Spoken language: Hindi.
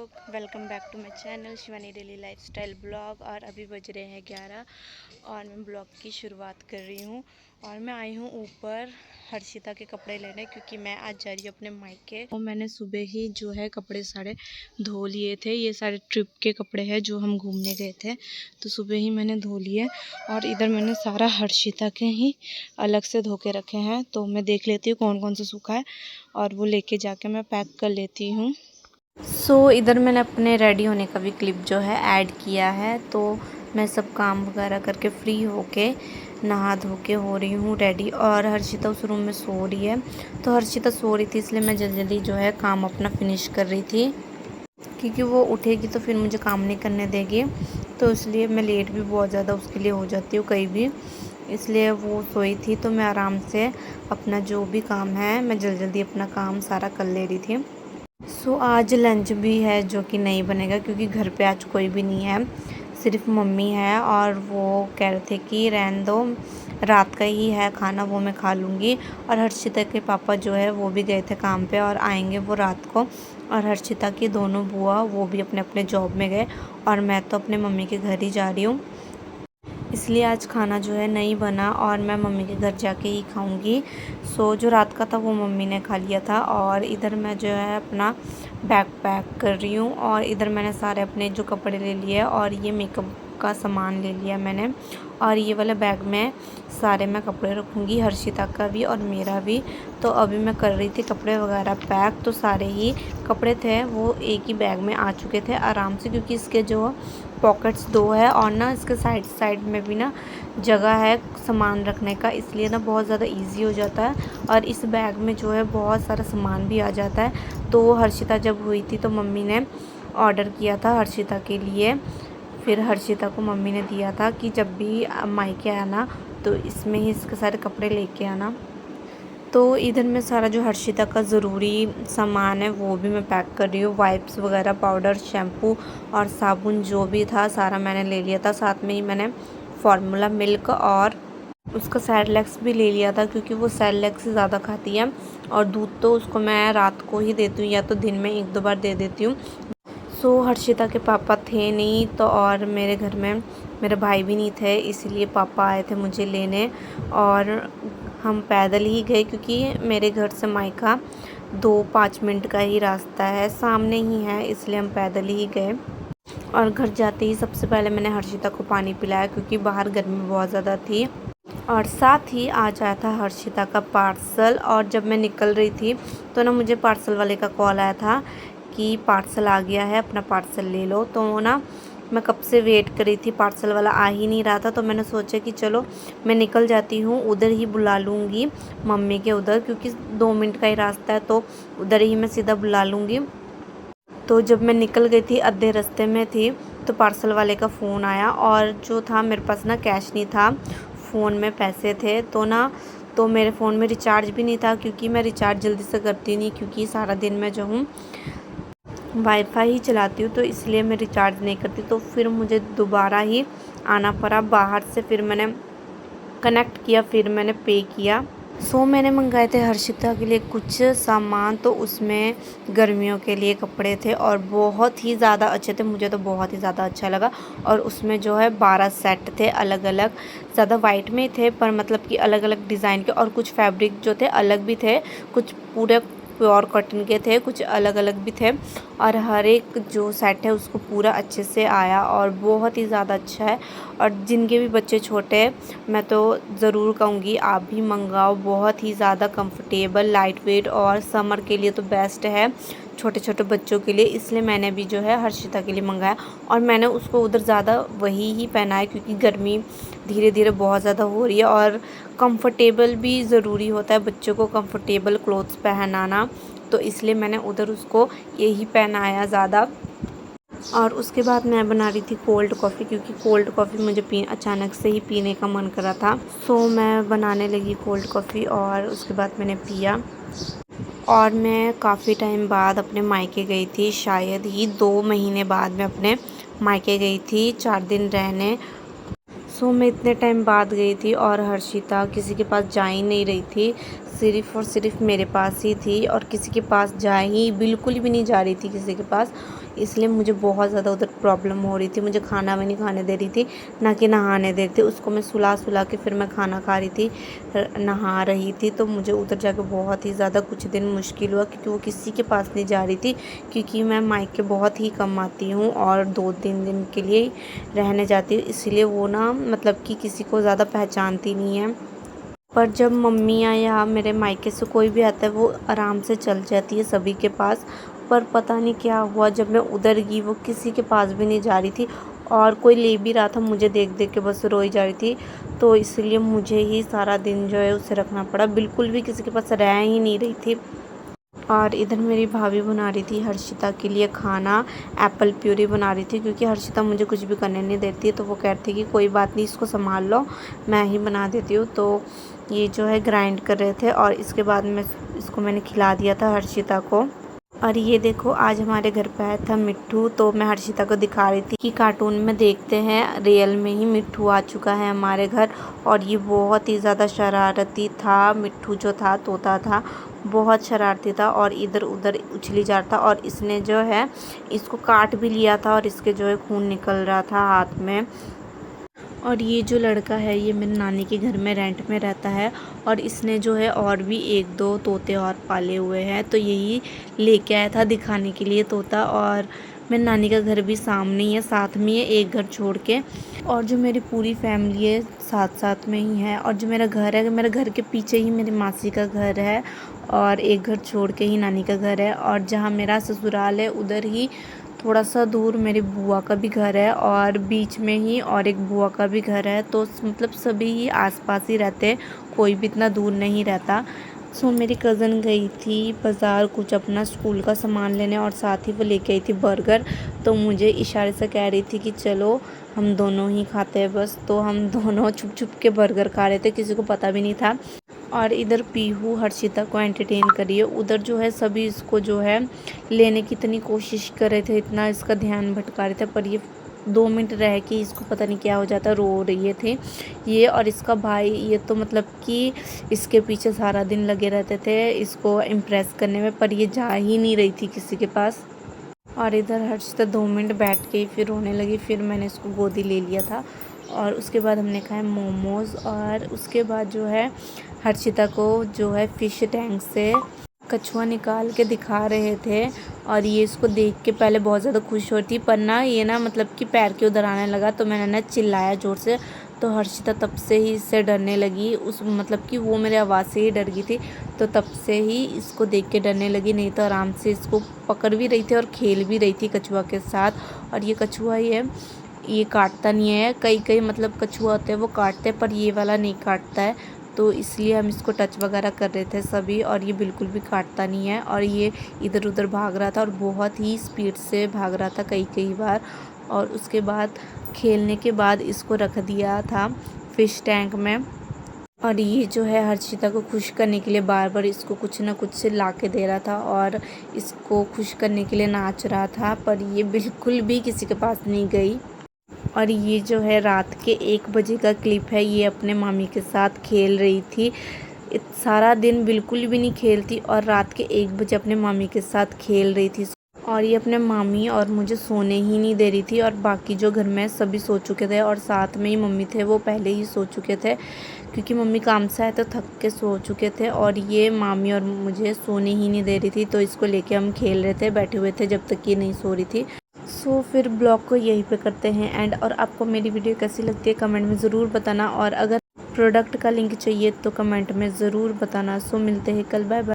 लोग, welcome back to my channel Shivani daily lifestyle blog. और अभी बज रहे हैं 11 और मैं ब्लॉग की शुरुआत कर रही हूँ। और मैं आई हूँ ऊपर हर्षिता के कपड़े लेने, क्योंकि मैं आज जा रही हूँ अपने मायके। और मैंने सुबह ही जो है कपड़े सारे धो लिए थे। ये सारे ट्रिप के कपड़े हैं जो हम घूमने गए थे, तो सुबह ही मैंने धो लिए। और इधर मैंने सारा हर्षिता के ही अलग से धो के रखे हैं, तो मैं देख लेती हूँ कौन कौन सा सूखा है और वो लेके जाके मैं पैक कर लेती हूँ। इधर मैंने अपने रेडी होने का भी क्लिप जो है ऐड किया है। तो मैं सब काम वगैरह करके फ्री होके नहा धो के हो रही हूँ रेडी। और हर्षिता उस रूम में सो रही है। तो हर्षिता सो रही थी इसलिए मैं जल्दी जल्दी जो है काम अपना फिनिश कर रही थी, क्योंकि वो उठेगी तो फिर मुझे काम नहीं करने देगी। तो इसलिए मैं लेट भी बहुत ज़्यादा उसके लिए हो जाती हूँ कहीं भी। इसलिए वो सोई थी तो मैं आराम से अपना जो भी काम है मैं जल्दी जल्दी अपना काम सारा कर ले रही थी। आज लंच भी है जो कि नहीं बनेगा, क्योंकि घर पे आज कोई भी नहीं है, सिर्फ मम्मी है। और वो कह रहे थे कि रहने दो, रात का ही है खाना, वो मैं खा लूँगी। और हर्षिता के पापा जो है वो भी गए थे काम पे और आएंगे वो रात को। और हर्षिता की दोनों बुआ वो भी अपने अपने जॉब में गए और मैं तो अपने मम्मी के घर ही जा रही हूँ। इसलिए आज खाना जो है नहीं बना और मैं मम्मी के घर जाके ही खाऊंगी। जो रात का था वो मम्मी ने खा लिया था। और इधर मैं जो है अपना बैग पैक कर रही हूँ। और इधर मैंने सारे अपने जो कपड़े ले लिए और ये मेकअप का सामान ले लिया मैंने। और ये वाला बैग में सारे मैं कपड़े रखूँगी, हर्षिता का भी और मेरा भी। तो अभी मैं कर रही थी कपड़े वगैरह पैक। तो सारे ही कपड़े थे वो एक ही बैग में आ चुके थे आराम से, क्योंकि इसके जो पॉकेट्स दो है और ना इसके साइड साइड में भी ना जगह है सामान रखने का, इसलिए ना बहुत ज़्यादा इजी हो जाता है। और इस बैग में जो है बहुत सारा सामान भी आ जाता है। तो हर्षिता जब हुई थी तो मम्मी ने ऑर्डर किया था हर्षिता के लिए, फिर हर्षिता को मम्मी ने दिया था कि जब भी मायके आना तो इसमें ही इसके सारे कपड़े लेके आना। तो इधर में सारा जो हर्षिता का ज़रूरी सामान है वो भी मैं पैक कर रही हूँ। वाइप्स वगैरह, पाउडर, शैम्पू और साबुन जो भी था सारा मैंने ले लिया था। साथ में ही मैंने फार्मूला मिल्क और उसका सेरेलैक्स भी ले लिया था, क्योंकि वो सेरेलैक्स से ज़्यादा खाती है। और दूध तो उसको मैं रात को ही देती हूँ या तो दिन में 1-2 बार दे देती हूँ। हर्षिता के पापा थे नहीं तो, और मेरे घर में मेरे भाई भी नहीं थे, इसीलिए पापा आए थे मुझे लेने। और हम पैदल ही गए, क्योंकि मेरे घर से मायका 2-5 मिनट का ही रास्ता है, सामने ही है, इसलिए हम पैदल ही गए। और घर जाते ही सबसे पहले मैंने हर्षिता को पानी पिलाया, क्योंकि बाहर गर्मी बहुत ज़्यादा थी। और साथ ही आज आया था हर्षिता का पार्सल। और जब मैं निकल रही थी तो ना मुझे पार्सल वाले का कॉल आया था कि पार्सल आ गया है, अपना पार्सल ले लो। तो ना मैं कब से वेट कर रही थी, पार्सल वाला आ ही नहीं रहा था। तो मैंने सोचा कि चलो मैं निकल जाती हूँ, उधर ही बुला लूँगी मम्मी के उधर, क्योंकि 2 मिनट का ही रास्ता है, तो उधर ही मैं सीधा बुला लूँगी। तो जब मैं निकल गई थी, आधे रास्ते में थी, तो पार्सल वाले का फ़ोन आया। और जो था मेरे पास ना कैश नहीं था, फ़ोन में पैसे थे। तो मेरे फ़ोन में रिचार्ज भी नहीं था, क्योंकि मैं रिचार्ज जल्दी से करती नहीं, क्योंकि सारा दिन मैं जो हूँ वाईफाई ही चलाती हूँ, तो इसलिए मैं रिचार्ज नहीं करती। तो फिर मुझे दोबारा ही आना पड़ा बाहर से, फिर मैंने कनेक्ट किया, फिर मैंने पे किया। मैंने मंगाए थे हर्षिता के लिए कुछ सामान, तो उसमें गर्मियों के लिए कपड़े थे और बहुत ही ज़्यादा अच्छे थे, मुझे तो बहुत ही ज़्यादा अच्छा लगा। और उसमें जो है 12 सेट थे अलग अलग, ज़्यादा वाइट में थे पर मतलब कि अलग अलग डिज़ाइन के। और कुछ फैब्रिक जो थे अलग भी थे, कुछ पूरे प्योर कॉटन के थे, कुछ अलग अलग भी थे। और हर एक जो सेट है उसको पूरा अच्छे से आया और बहुत ही ज़्यादा अच्छा है। और जिनके भी बच्चे छोटे हैं, मैं तो ज़रूर कहूँगी आप भी मंगाओ, बहुत ही ज़्यादा कंफर्टेबल, लाइट वेट और समर के लिए तो बेस्ट है, छोटे छोटे बच्चों के लिए। इसलिए मैंने भी जो है हर्षिता के लिए मंगाया। और मैंने उसको उधर ज़्यादा वही ही पहना है, क्योंकि गर्मी धीरे धीरे बहुत ज़्यादा हो रही है और कंफर्टेबल भी ज़रूरी होता है बच्चों को कंफर्टेबल क्लोथ्स पहनाना। तो इसलिए मैंने उधर उसको यही पहनाया ज़्यादा। और उसके बाद मैं बना रही थी कोल्ड कॉफ़ी, क्योंकि कोल्ड कॉफ़ी मुझे अचानक से ही पीने का मन करा था। मैं बनाने लगी कोल्ड कॉफ़ी और उसके बाद मैंने पिया। और मैं काफ़ी टाइम बाद अपने मायके गई थी, शायद ही 2 महीने बाद मैं अपने मायके गई थी 4 दिन रहने। मैं इतने टाइम बाद गई थी और हर्षिता किसी के पास जा ही नहीं रही थी, सिर्फ़ और सिर्फ मेरे पास ही थी। और किसी के पास जा ही बिल्कुल भी नहीं जा रही थी किसी के पास, इसलिए मुझे बहुत ज़्यादा उधर प्रॉब्लम हो रही थी। मुझे खाना भी नहीं खाने दे रही थी, ना कि नहाने दे रही थी। उसको मैं सुला के फिर मैं खाना खा रही थी, नहा रही थी। तो मुझे उधर जाकर बहुत ही ज़्यादा कुछ दिन मुश्किल हुआ, क्योंकि वो किसी के पास नहीं जा रही थी, क्योंकि मैं मायके बहुत ही कम आती हूँ और 2-3 दिन के लिए रहने जाती हूँ। इसीलिए वो ना मतलब कि किसी को ज़्यादा पहचानती नहीं है। पर जब मम्मियाँ या मेरे मायके से कोई भी आता है, वो आराम से चल जाती है सभी के पास। पर पता नहीं क्या हुआ, जब मैं उधर गई वो किसी के पास भी नहीं जा रही थी, और कोई ले भी रहा था मुझे देख देख के बस रोई जा रही थी। तो इसलिए मुझे ही सारा दिन जो है उसे रखना पड़ा, बिल्कुल भी किसी के पास रह ही नहीं रही थी। और इधर मेरी भाभी बना रही थी हर्षिता के लिए खाना, एप्पल प्यूरी बना रही थी, क्योंकि हर्षिता मुझे कुछ भी करने नहीं देती। तो वो कहती कि कोई बात नहीं, इसको संभाल लो, मैं ही बना देती हूँ। तो ये जो है ग्राइंड कर रहे थे, और इसके बाद में इसको मैंने खिला दिया था हर्षिता को। और ये देखो, आज हमारे घर पे आया था मिट्ठू। तो मैं हर्षिता को दिखा रही थी कि कार्टून में देखते हैं, रियल में ही मिट्ठू आ चुका है हमारे घर। और ये बहुत ही ज़्यादा शरारती था। मिट्ठू जो था, तोता था, बहुत शरारती था और इधर उधर उछली जा रहा था। और इसने जो है इसको काट भी लिया था, और इसके जो है खून निकल रहा था हाथ में। और ये जो लड़का है, ये मेरी नानी के घर में रेंट में रहता है, और इसने जो है और भी 1-2 तोते और पाले हुए हैं। तो यही लेके आया था दिखाने के लिए तोता। और मेरी नानी का घर भी सामने ही है, साथ में ही है, एक घर छोड़ के। और जो मेरी पूरी फैमिली है साथ साथ में ही है। और जो मेरा घर है, मेरे घर के पीछे ही मेरी मासी का घर है, और एक घर छोड़ के ही नानी का घर है। और जहाँ मेरा ससुराल है, उधर ही थोड़ा सा दूर मेरी बुआ का भी घर है, और बीच में ही और एक बुआ का भी घर है। तो मतलब सभी ही आसपास ही रहते हैं, कोई भी इतना दूर नहीं रहता। सो मेरी कज़न गई थी बाज़ार कुछ अपना स्कूल का सामान लेने, और साथ ही वो लेके आई थी बर्गर। तो मुझे इशारे से कह रही थी कि चलो हम दोनों ही खाते हैं बस। तो हम दोनों छुप छुप के बर्गर खा रहे थे, किसी को पता भी नहीं था। और इधर पीहू हर्षिता को एंटरटेन करिए। उधर जो है सभी इसको जो है लेने की इतनी कोशिश कर रहे थे, इतना इसका ध्यान भटका रहे थे, पर ये 2 मिनट रह के इसको पता नहीं क्या हो जाता, रो रही थे ये। और इसका भाई, ये तो मतलब कि इसके पीछे सारा दिन लगे रहते थे इसको इम्प्रेस करने में, पर ये जा ही नहीं रही थी किसी के पास। और इधर हर्षिता 2 मिनट बैठ के फिर रोने लगी। फिर मैंने इसको गोदी ले लिया था, और उसके बाद हमने खाए मोमोज़। और उसके बाद जो है हर्षिता को जो है फ़िश टैंक से कछुआ निकाल के दिखा रहे थे, और ये इसको देख के पहले बहुत ज़्यादा खुश होती, पर ना ये ना मतलब कि पैर के उधर आने लगा। तो मैंने ना चिल्लाया ज़ोर से, तो हर्षिता तब से ही इससे डरने लगी। उस मतलब कि वो मेरे आवाज़ से ही डर गई थी, तो तब से ही इसको देख के डरने लगी। नहीं तो आराम से इसको पकड़ भी रही थी और खेल भी रही थी कछुआ के साथ। और ये कछुआ ये काटता नहीं है। कई मतलब कछुआ होते हैं वो काटते हैं, पर ये वाला नहीं काटता है। तो इसलिए हम इसको टच वगैरह कर रहे थे सभी, और ये बिल्कुल भी काटता नहीं है। और ये इधर उधर भाग रहा था, और बहुत ही स्पीड से भाग रहा था कई बार। और उसके बाद खेलने के बाद इसको रख दिया था फ़िश टैंक में। और ये जो है हर्षिता को खुश करने के लिए बार बार इसको कुछ ना कुछ ला के दे रहा था, और इसको खुश करने के लिए नाच रहा था, पर ये बिल्कुल भी किसी के पास नहीं गई। और ये जो है रात के 1 बजे का क्लिप है। ये अपने मामी के साथ खेल रही थी, सारा दिन बिल्कुल भी नहीं खेलती, और रात के 1 बजे अपने मामी के साथ खेल रही थी। और ये अपने मामी और मुझे सोने ही नहीं दे रही थी। और बाकी जो घर में सभी सो चुके थे, और साथ में ही मम्मी थे, वो पहले ही सो चुके थे, क्योंकि मम्मी काम से आए तो थक के सो चुके थे। और ये मामी और मुझे सोने ही नहीं दे रही थी, तो इसको लेके हम खेल रहे थे, बैठे हुए थे जब तक ये नहीं सो रही थी। सो फिर ब्लॉग को यहीं पे करते हैं एंड। और आपको मेरी वीडियो कैसी लगती है कमेंट में ज़रूर बताना, और अगर प्रोडक्ट का लिंक चाहिए तो कमेंट में ज़रूर बताना। सो मिलते हैं कल, बाय बाय।